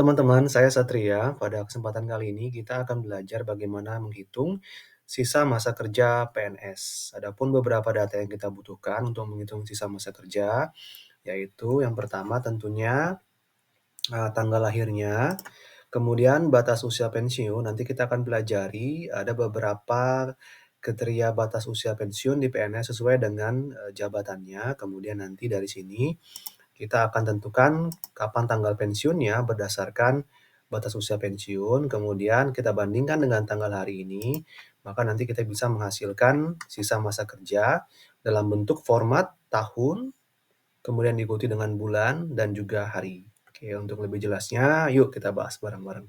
Teman-teman, saya Satria. Pada kesempatan kali ini kita akan belajar bagaimana menghitung sisa masa kerja PNS. Adapun beberapa data yang kita butuhkan untuk menghitung sisa masa kerja, yaitu yang pertama tentunya tanggal lahirnya, kemudian batas usia pensiun. Nanti kita akan pelajari ada beberapa kriteria batas usia pensiun di PNS sesuai dengan jabatannya. Kemudian nanti dari sini kita akan tentukan kapan tanggal pensiunnya berdasarkan batas usia pensiun, kemudian kita bandingkan dengan tanggal hari ini, maka nanti kita bisa menghasilkan sisa masa kerja dalam bentuk format tahun, kemudian diikuti dengan bulan dan juga hari. Oke, untuk lebih jelasnya, yuk kita bahas bareng-bareng.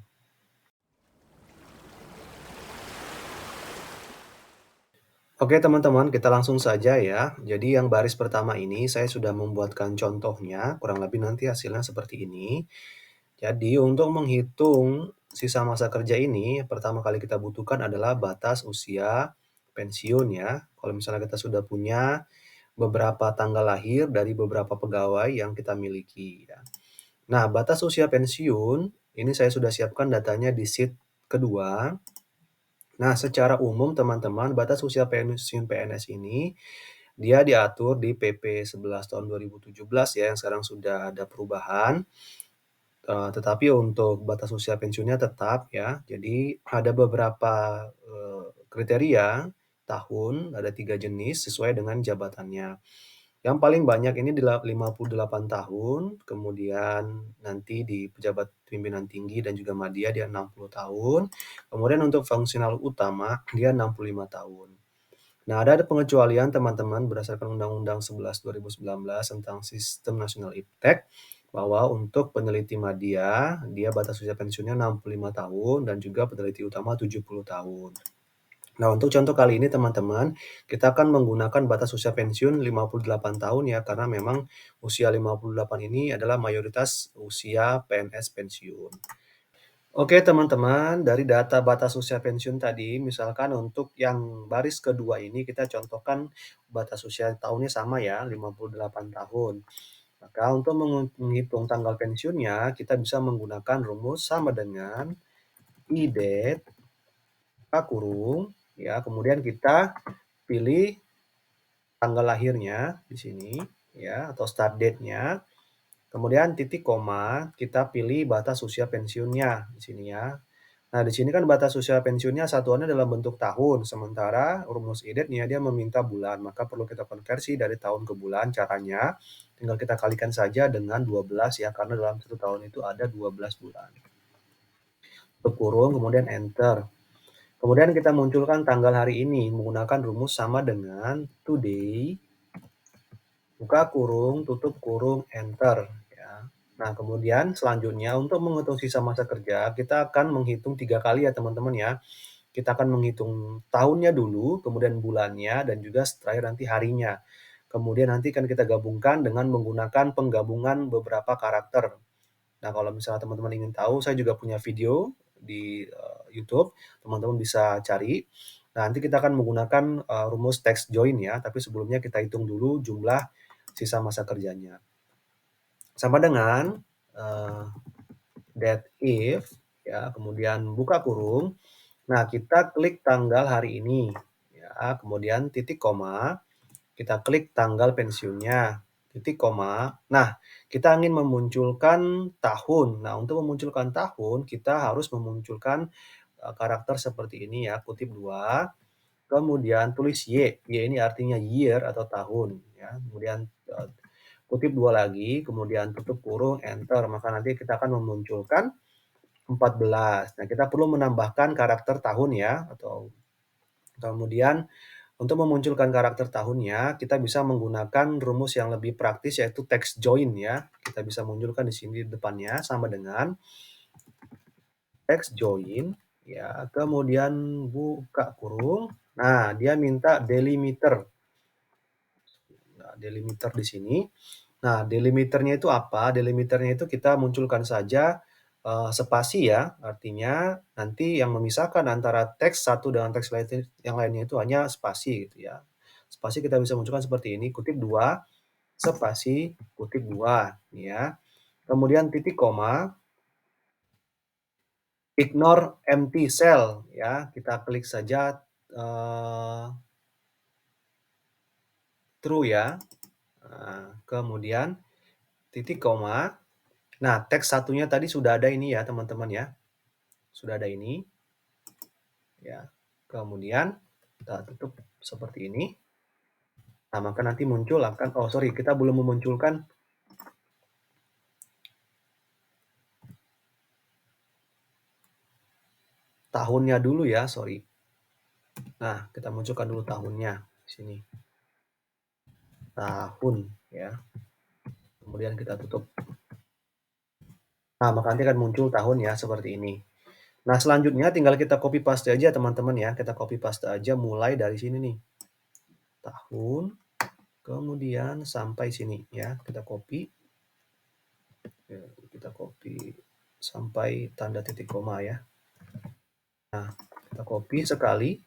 Oke teman-teman, kita langsung saja ya. Jadi yang baris pertama ini saya sudah membuatkan contohnya, kurang lebih nanti hasilnya seperti ini. Jadi untuk menghitung sisa masa kerja ini, pertama kali kita butuhkan adalah batas usia pensiun ya. Kalau misalnya kita sudah punya beberapa tanggal lahir dari beberapa pegawai yang kita miliki ya. Nah, batas usia pensiun ini saya sudah siapkan datanya di sheet kedua. Nah, secara umum teman-teman, batas usia pensiun PNS ini dia diatur di PP 11 tahun 2017 ya, yang sekarang sudah ada perubahan. Tetapi untuk batas usia pensiunnya tetap ya. Jadi ada beberapa, kriteria tahun, ada 3 jenis sesuai dengan jabatannya. Yang paling banyak ini 58 tahun, kemudian nanti di pejabat pimpinan tinggi dan juga madya dia 60 tahun, kemudian untuk fungsional utama dia 65 tahun. Nah, ada pengecualian teman-teman berdasarkan Undang-Undang 11 2019 tentang Sistem Nasional Iptek, bahwa untuk peneliti madya, dia batas usia pensiunnya 65 tahun dan juga peneliti utama 70 tahun. Nah, untuk contoh kali ini teman-teman, kita akan menggunakan batas usia pensiun 58 tahun ya, karena memang usia 58 ini adalah mayoritas usia PNS pensiun. Oke teman-teman, dari data batas usia pensiun tadi, misalkan untuk yang baris kedua ini kita contohkan batas usia tahunnya sama ya, 58 tahun. Maka untuk menghitung tanggal pensiunnya, kita bisa menggunakan rumus sama dengan I-det K kurung, ya, kemudian kita pilih tanggal lahirnya di sini, ya, atau start date-nya. Kemudian titik koma, kita pilih batas usia pensiunnya di sini ya. Nah, di sini kan batas usia pensiunnya satuannya dalam bentuk tahun, sementara rumus IDET-nya dia meminta bulan, maka perlu kita konversi dari tahun ke bulan. Caranya tinggal kita kalikan saja dengan 12 ya, karena dalam satu tahun itu ada 12 bulan. Tutup kurung, kemudian enter. Kemudian kita munculkan tanggal hari ini menggunakan rumus sama dengan today, buka kurung, tutup kurung, enter. Ya. Nah, kemudian selanjutnya untuk menghitung sisa masa kerja, kita akan menghitung 3 kali ya teman-teman ya. Kita akan menghitung tahunnya dulu, kemudian bulannya, dan juga terakhir nanti harinya. Kemudian nanti kan kita gabungkan dengan menggunakan penggabungan beberapa karakter. Nah, kalau misalnya teman-teman ingin tahu, saya juga punya video di YouTube, teman-teman bisa cari. Nah, nanti kita akan menggunakan rumus text join ya, tapi sebelumnya kita hitung dulu jumlah sisa masa kerjanya. Sama dengan that if, ya, kemudian buka kurung. Nah, kita klik tanggal hari ini, ya, kemudian titik koma, kita klik tanggal pensiunnya, titik koma. Nah, kita ingin memunculkan tahun. Nah, untuk memunculkan tahun, kita harus memunculkan karakter seperti ini ya, kutip 2, kemudian tulis Y. Y ini artinya year atau tahun ya. Kemudian kutip 2 lagi, kemudian tutup kurung, enter. Maka nanti kita akan memunculkan 14. Nah, kita perlu menambahkan karakter tahun ya, atau kemudian untuk memunculkan karakter tahunnya, kita bisa menggunakan rumus yang lebih praktis yaitu text join ya. Kita bisa munculkan di sini di depannya sama dengan text join ya, kemudian buka kurung. Nah, dia minta delimiter. Nah, delimiter di sini. Nah, delimiternya itu apa? Delimiternya itu kita munculkan saja spasi ya, artinya nanti yang memisahkan antara teks satu dengan teks yang lainnya itu hanya spasi gitu ya. Spasi kita bisa munculkan seperti ini, kutip 2, spasi, kutip 2 ya. Kemudian titik koma, Ignore empty cell ya, kita klik saja, eee, true ya. Nah, kemudian titik koma. Nah, teks satunya tadi sudah ada ini ya teman-teman ya, sudah ada ini, ya. Kemudian kita tutup seperti ini. Nah, maka nanti muncul akan oh sorry, kita belum memunculkan tahunnya dulu ya, sorry. Nah, kita munculkan dulu tahunnya di sini. Tahun ya. Kemudian kita tutup. Nah, maka nanti akan muncul tahun ya seperti ini. Nah, selanjutnya tinggal kita copy paste aja teman-teman ya. Kita copy paste aja mulai dari sini nih. Tahun, kemudian sampai sini ya. Kita copy. Ya, kita copy sampai tanda titik koma ya. Nah, kita copy sekali,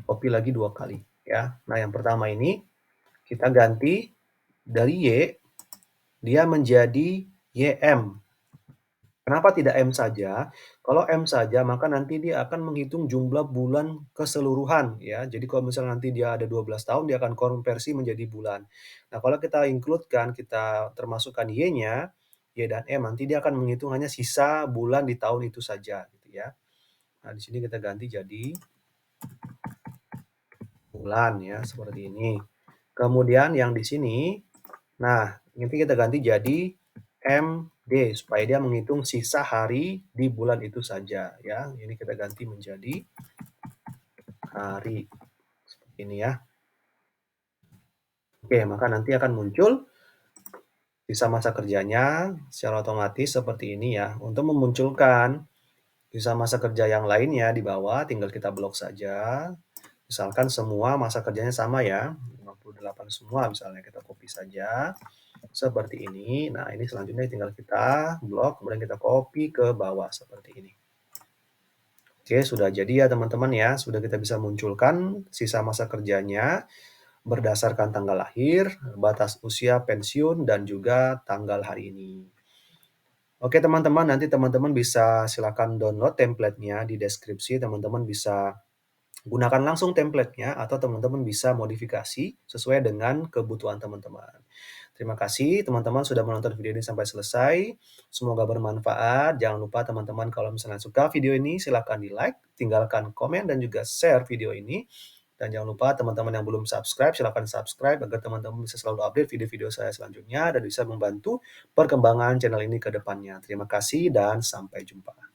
copy lagi 2 kali ya. Nah, yang pertama ini kita ganti dari Y, dia menjadi YM. Kenapa tidak M saja? Kalau M saja, maka nanti dia akan menghitung jumlah bulan keseluruhan ya. Jadi kalau misalnya nanti dia ada 12 tahun, dia akan konversi menjadi bulan. Nah, kalau kita include-kan, kita termasukkan Y-nya, Y dan M, nanti dia akan menghitung hanya sisa bulan di tahun itu saja gitu ya. Nah, di sini kita ganti jadi bulan ya, seperti ini. Kemudian yang di sini, nah, nanti kita ganti jadi MD supaya dia menghitung sisa hari di bulan itu saja ya. Ini kita ganti menjadi hari. Seperti ini ya. Oke, maka nanti akan muncul sisa masa kerjanya secara otomatis seperti ini ya. Untuk memunculkan sisa masa kerja yang lainnya di bawah tinggal kita blok saja. Misalkan semua masa kerjanya sama ya, 58 semua misalnya kita copy saja. Seperti ini. Nah, ini selanjutnya tinggal kita blok, kemudian kita copy ke bawah seperti ini. Oke, sudah jadi ya teman-teman ya. Sudah kita bisa munculkan sisa masa kerjanya berdasarkan tanggal lahir, batas usia pensiun, dan juga tanggal hari ini. Oke teman-teman, nanti teman-teman bisa silakan download template-nya di deskripsi. Teman-teman bisa gunakan langsung template-nya atau teman-teman bisa modifikasi sesuai dengan kebutuhan teman-teman. Terima kasih teman-teman sudah menonton video ini sampai selesai. Semoga bermanfaat. Jangan lupa teman-teman kalau misalnya suka video ini silahkan di-like, tinggalkan komen dan juga share video ini. Dan jangan lupa teman-teman yang belum subscribe silahkan subscribe agar teman-teman bisa selalu update video-video saya selanjutnya dan bisa membantu perkembangan channel ini ke depannya. Terima kasih dan sampai jumpa.